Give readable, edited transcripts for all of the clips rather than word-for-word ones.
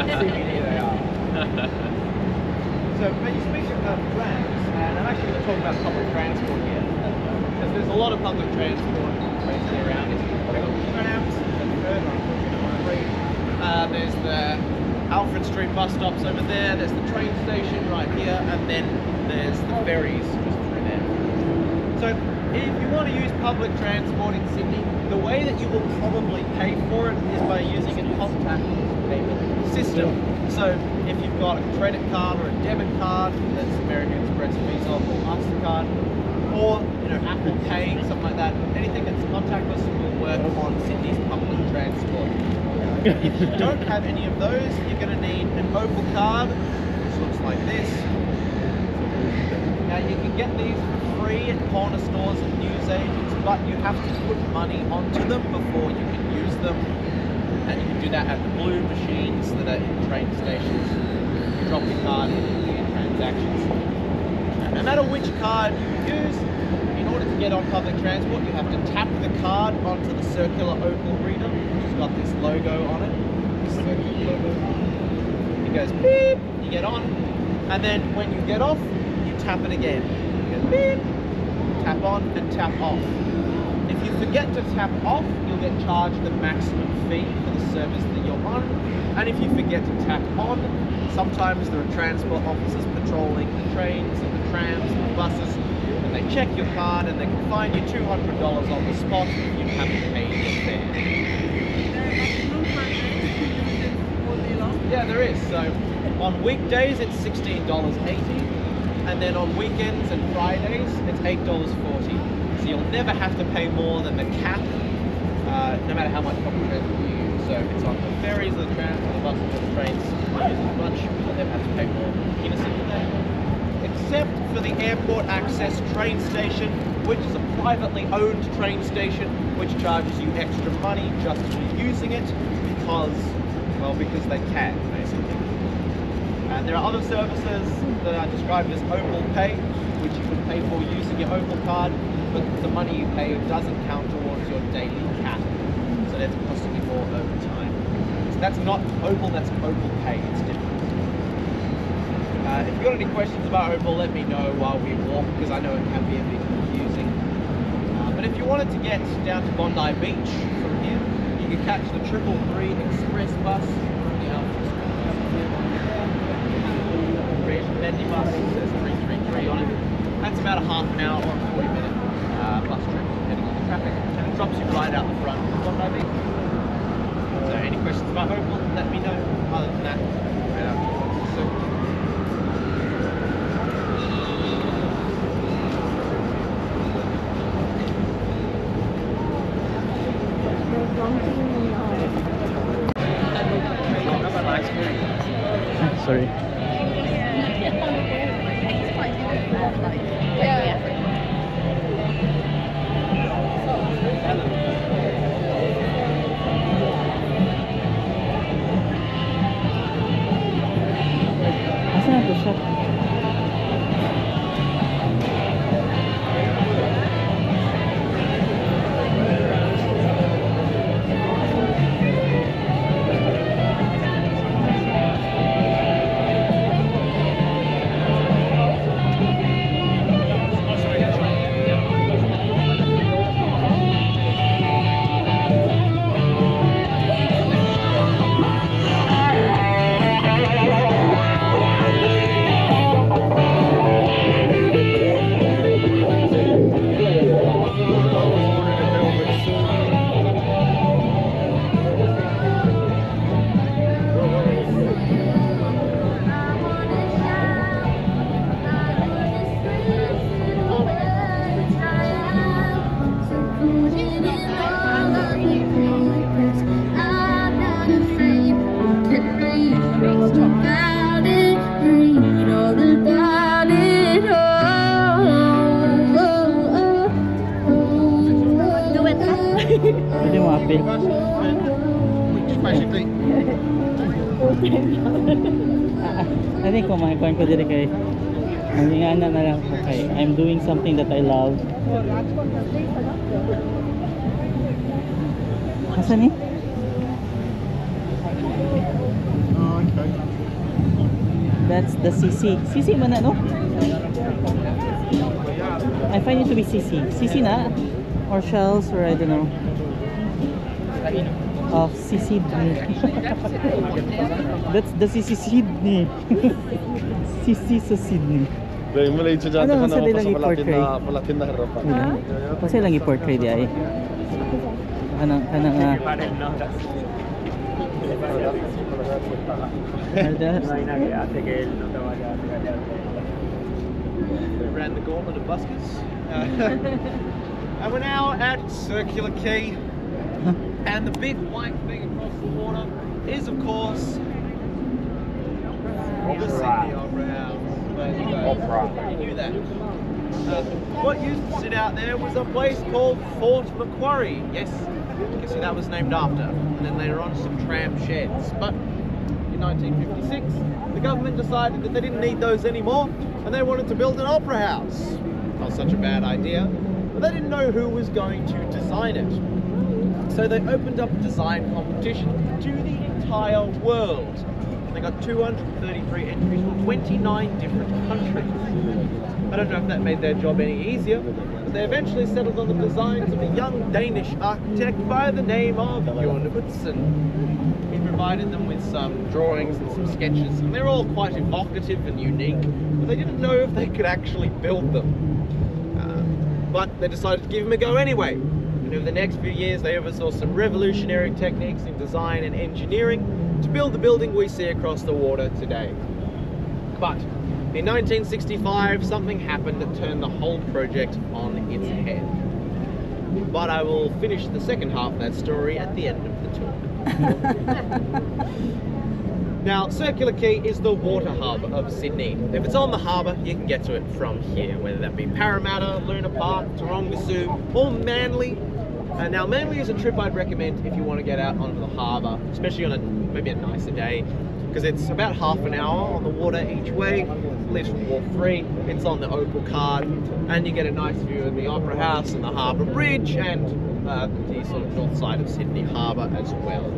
CBD they are. So, when you speak of trams, and I'm actually going to talk about public transport here, because there's a lot of public transport basically around. We've got the trams, as you heard, there's the Alfred Street bus stops over there, there's the train station right here, and then there's the ferries just through there. So if you want to use public transport in Sydney, the way that you will probably pay for it is by using a contactless payment system. So if you've got a credit card or a debit card, that's American Express, Visa or MasterCard, or Apple Pay, something like that, anything that's contactless will work on Sydney's public transport. If you don't have any of those, you're going to need an Opal card, which looks like this. Now you can get these for free at corner stores and newsagents, but you have to put money onto them before you can use them. And you can do that at the blue machines that are in train stations. You drop your card in and transactions. And no matter which card you use, in order to get on public transport, you have to tap the card onto the circular Opal reader, which has got this logo on it. It goes beep, you get on, and then when you get off, you tap it again. You go beep, tap on and tap off. If you forget to tap off, you'll get charged the maximum fee for the service that you're on. And if you forget to tap on, sometimes there are transport officers patrolling the trains and the trams and the buses, and they check your card and they can fine you $200 on the spot if you haven't paid your fare. Yeah, there is. So on weekdays it's $16.80, and then on weekends and Fridays it's $8.40. So you'll never have to pay more than the cap, no matter how much public transport you use. So if it's on the ferries or the trams or the buses or the trains, you use as much, you'll never have to pay more in a single day. Except for the airport access train station, which is a privately owned train station, which charges you extra money just for using it because they can, basically. And there are other services that are described as Opal Pay, which you can pay for using your Opal card, but the money you pay doesn't count towards your daily cap, so that's costing you more over time. So that's not Opal, that's Opal Pay, it's different. If you've got any questions about Opal, let me know while we walk, because I know it can be a bit confusing. But if you wanted to get down to Bondi Beach from here, you can catch the 333 Express bus. Bendy bus, there's 333 on it. That's about a half an hour or 40-minute bus trip, depending on the traffic, and it drops you right out the front of Bondi Beach. So any questions about Opal, let me know. Other than that, right out. So, sorry. Asan na to siya? Pwede mo apil. Just basically. I think kumain ko dito kay Mangingana na lang ko kay I'm doing something that I love. Asan ni? That's the CC. CC man na, no? I find it to be CC. CC na? Or shells, or I don't know. Of Sydney. That's the CC Sydney. CC sa Sydney. Dahil mula yung estudyante Ano, ko saan naman nila pa sa i-portray? palatin na harapan. Kasi lang i-portray di ay. Kanang We ran the gauntlet of buskers. And we're now at Circular Quay. And the big white thing across the water is, of course, the Sydney Opera House. You knew that. What used to sit out there was a place called Fort Macquarie. Yes, you can see that was named after. And then later on some tram sheds. But in 1956, the government decided that they didn't need those anymore and they wanted to build an opera house. Not such a bad idea, but they didn't know who was going to design it. So they opened up a design competition to the entire world. They got 233 entries from 29 different countries. I don't know if that made their job any easier, but they eventually settled on the designs of a young Danish architect by the name of Jon Utzon. He provided them with some drawings and some sketches, and they're all quite evocative and unique, but they didn't know if they could actually build them. But they decided to give him a go anyway. And over the next few years, they oversaw some revolutionary techniques in design and engineering to build the building we see across the water today. But in 1965, something happened that turned the whole project on its head. But I will finish the second half of that story at the end of the tour. Now, Circular Quay is the water hub of Sydney. If it's on the harbour, you can get to it from here, whether that be Parramatta, Luna Park, Taronga or Manly. Now, Manly is a trip I'd recommend if you want to get out onto the harbour, especially on maybe a nicer day, because it's about half an hour on the water each way. Leaves from Wharf 3, it's on the Opal card, and you get a nice view of the Opera House and the Harbour Bridge and the sort of north side of Sydney Harbour as well.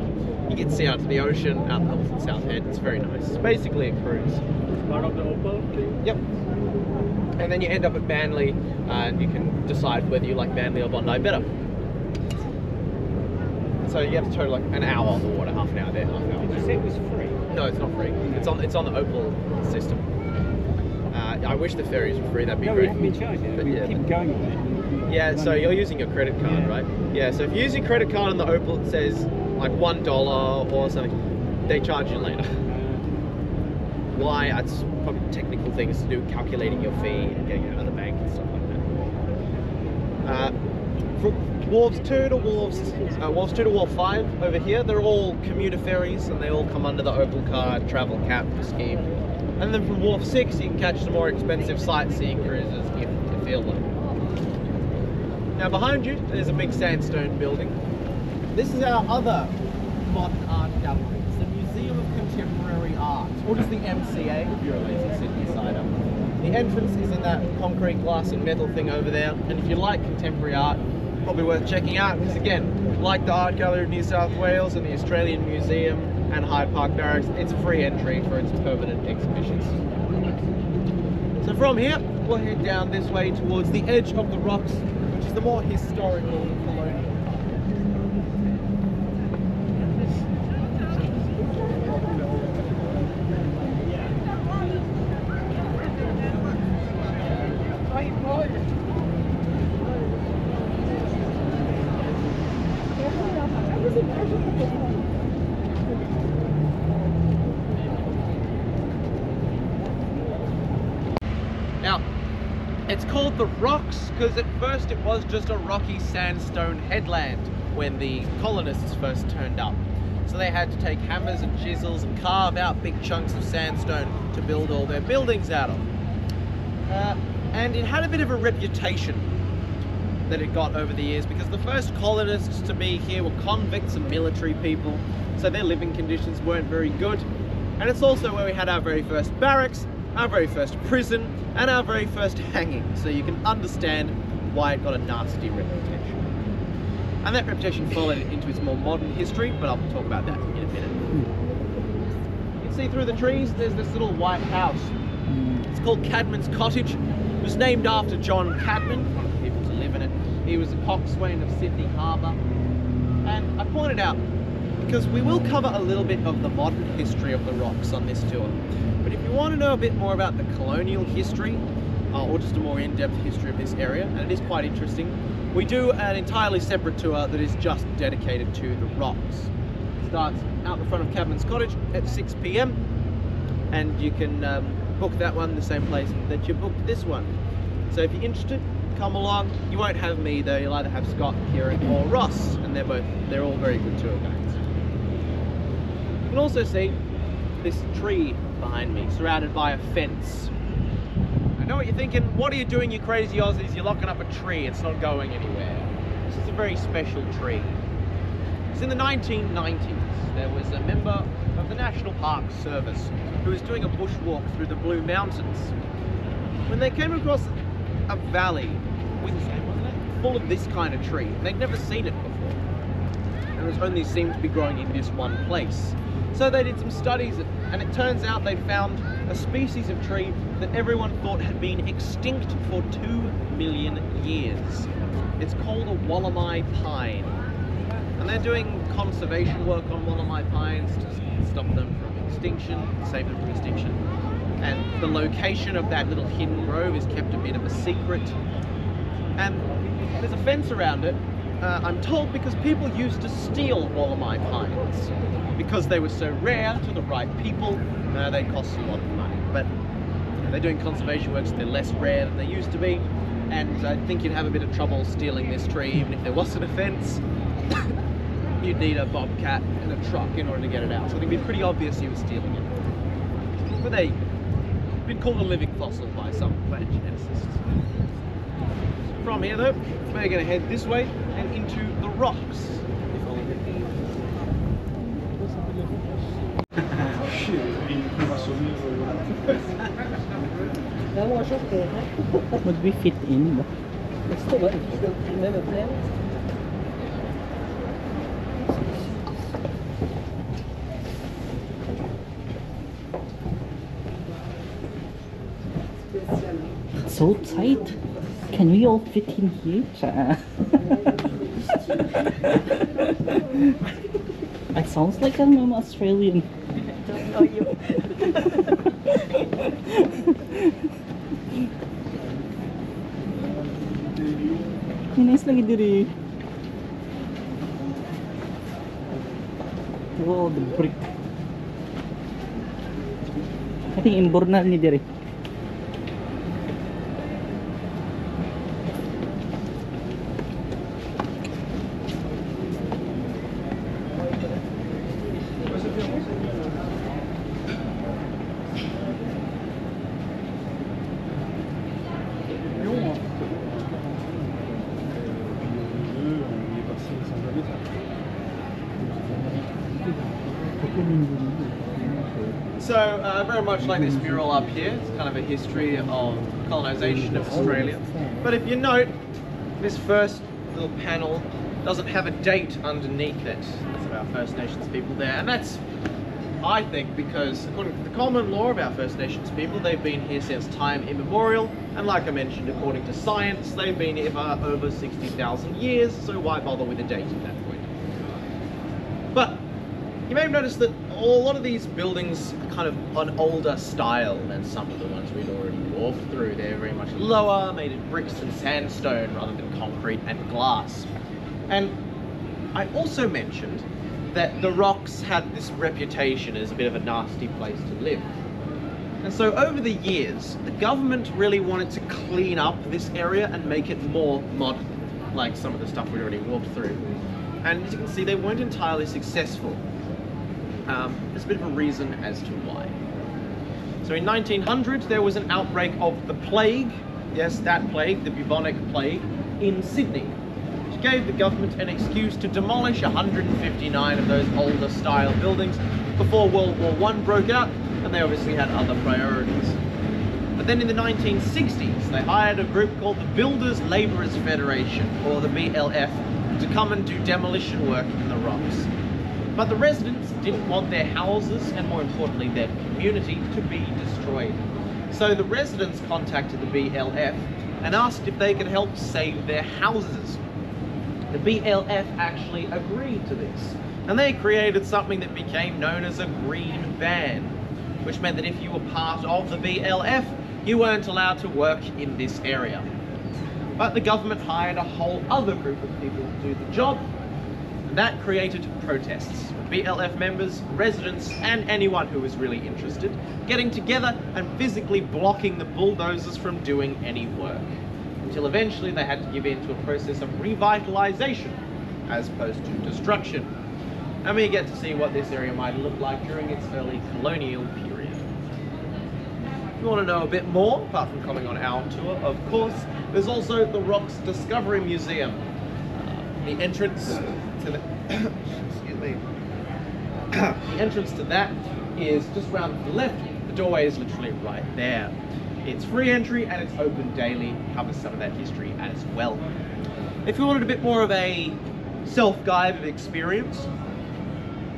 You get to see out to the ocean, out the Hilton South Head. It's very nice. It's basically a cruise. Part of the Opal? Yep. And then you end up at Manly, and you can decide whether you like Manly or Bondi better. So you have to total like an hour on the water, half an hour there, half an hour. Did you say it was free? No, it's not free. It's on the Opal system. I wish the ferries were free. That'd be great. No, we haven't been charged. But We yeah. keep going with it. Yeah, so you're using your credit card, right? Yeah, so if you use your credit card on the Opal, it says like $1 or something, they charge you later. Why? It's probably technical things to do, calculating your fee and getting it out of the bank and stuff like that. From Wharves 2 to Wharves 2 to Wharf 5 over here, they're all commuter ferries and they all come under the Opal card travel cap scheme. And then from Wharf 6 you can catch the more expensive sightseeing cruises if you feel like. Now behind you there's a big sandstone building. This is our other modern art gallery. It's the Museum of Contemporary Art, or just the MCA if you're a lazy Sydney sider. The entrance is in that concrete, glass and metal thing over there, and if you like contemporary art, probably worth checking out, because again, like the Art Gallery of New South Wales and the Australian Museum and Hyde Park Barracks, it's free entry for its permanent exhibitions. So from here, we'll head down this way towards the edge of the rocks, which is the more historical colonial. Now, it's called the Rocks because at first it was just a rocky sandstone headland when the colonists first turned up. So they had to take hammers and chisels and carve out big chunks of sandstone to build all their buildings out of. And it had a bit of a reputation that it got over the years because the first colonists to be here were convicts and military people, so their living conditions weren't very good. And it's also where we had our very first barracks, our very first prison, and our very first hanging, so you can understand why it got a nasty reputation. And that reputation followed into its more modern history, but I'll talk about that in a minute. see through the trees, there's this little white house. It's called Cadman's Cottage. It was named after John Cadman, one of the people to live in it. He was a coxswain of Sydney Harbour. And I pointed out, because we will cover a little bit of the modern history of the rocks on this tour. But if you want to know a bit more about the colonial history, or just a more in-depth history of this area, and it is quite interesting, we do an entirely separate tour that is just dedicated to the rocks. It starts out the front of Cadman's Cottage at 6 p.m. and you can book that one the same place that you booked this one. So if you're interested, come along. You won't have me though, you'll either have Scott, Kieran or Ross, and they're all very good tour guides. You can also see this tree behind me, surrounded by a fence. I know what you're thinking, what are you doing, you crazy Aussies? You're locking up a tree, it's not going anywhere. This is a very special tree. It's in the 1990s. There was a member of the National Park Service who was doing a bushwalk through the Blue Mountains when they came across a valley with full of this kind of tree. They'd never seen it before, and it was only seemed to be growing in this one place. So they did some studies, and it turns out they found a species of tree that everyone thought had been extinct for 2 million years. It's called a Wollemi pine, and they're doing conservation work on Wollemi pines to stop them from extinction, save them from extinction. And the location of that little hidden grove is kept a bit of a secret. And there's a fence around it, I'm told, because people used to steal Wollemi pines. Because they were so rare to the right people, they cost a lot of money. But they're doing conservation work, so they're less rare than they used to be. And I think you'd have a bit of trouble stealing this tree, even if there wasn't a fence. You'd need a bobcat and a truck in order to get it out. So I think it'd be pretty obvious you were stealing it. But there you go. It's been called a living fossil by some plant geneticists. From here though, we're going to head this way and into the rocks. Would we fit in? So tight. Can we all fit in here? It sounds like I'm Australian. Nice lagi diri. Wow, the brick. I think imbornal ni diri. So, very much like this mural up here, it's kind of a history of colonisation of Australia. But if you note, this first little panel doesn't have a date underneath it. That's about First Nations people there. And that's, I think, because according to the common law about First Nations people, they've been here since time immemorial. And like I mentioned, according to science, they've been here for over 60,000 years. So why bother with a date at that point? But you may have noticed that a lot of these buildings are kind of an older style than some of the ones we'd already walked through. They're very much lower, made of bricks and sandstone rather than concrete and glass. And I also mentioned that the rocks had this reputation as a bit of a nasty place to live. And so over the years, the government really wanted to clean up this area and make it more modern, like some of the stuff we'd already walked through. And as you can see, they weren't entirely successful. There's a bit of a reason as to why. So in 1900, there was an outbreak of the plague, yes, that plague, the bubonic plague, in Sydney, which gave the government an excuse to demolish 159 of those older style buildings before World War I broke out, and they obviously had other priorities. But then in the 1960s, they hired a group called the Builders Labourers Federation, or the BLF, to come and do demolition work in the rocks. But the residents didn't want their houses, and more importantly their community, to be destroyed. So the residents contacted the BLF and asked if they could help save their houses. The BLF actually agreed to this, and they created something that became known as a green van, which meant that if you were part of the BLF, you weren't allowed to work in this area. But the government hired a whole other group of people to do the job, and that created protests. BLF members, residents, and anyone who was really interested getting together and physically blocking the bulldozers from doing any work, until eventually they had to give in to a process of revitalization as opposed to destruction. And we get to see what this area might look like during its early colonial period. If you want to know a bit more, apart from coming on our tour, of course, there's also the Rocks Discovery Museum. The entrance to the excuse me. The entrance to that is just round to the left. The doorway is literally right there. It's free entry and it's open daily. Covers some of that history as well. If you wanted a bit more of a self-guided experience,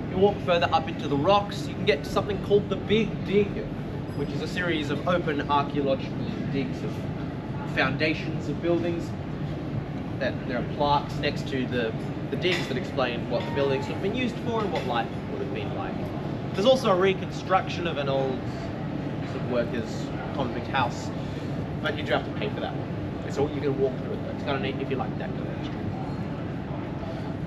you walk further up into the rocks, you can get to something called the Big Dig, which is a series of open archaeological digs of foundations of buildings. That there are plaques next to the digs that explain what the buildings have been used for and what life would have been like. There's also a reconstruction of an old sort of workers' convict house, but you do have to pay for that. So you can walk through it though. It's kind of neat if you like that kind of history.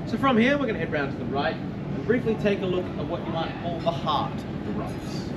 So from here we're going to head round to the right and briefly take a look at what you might call the heart of the rocks.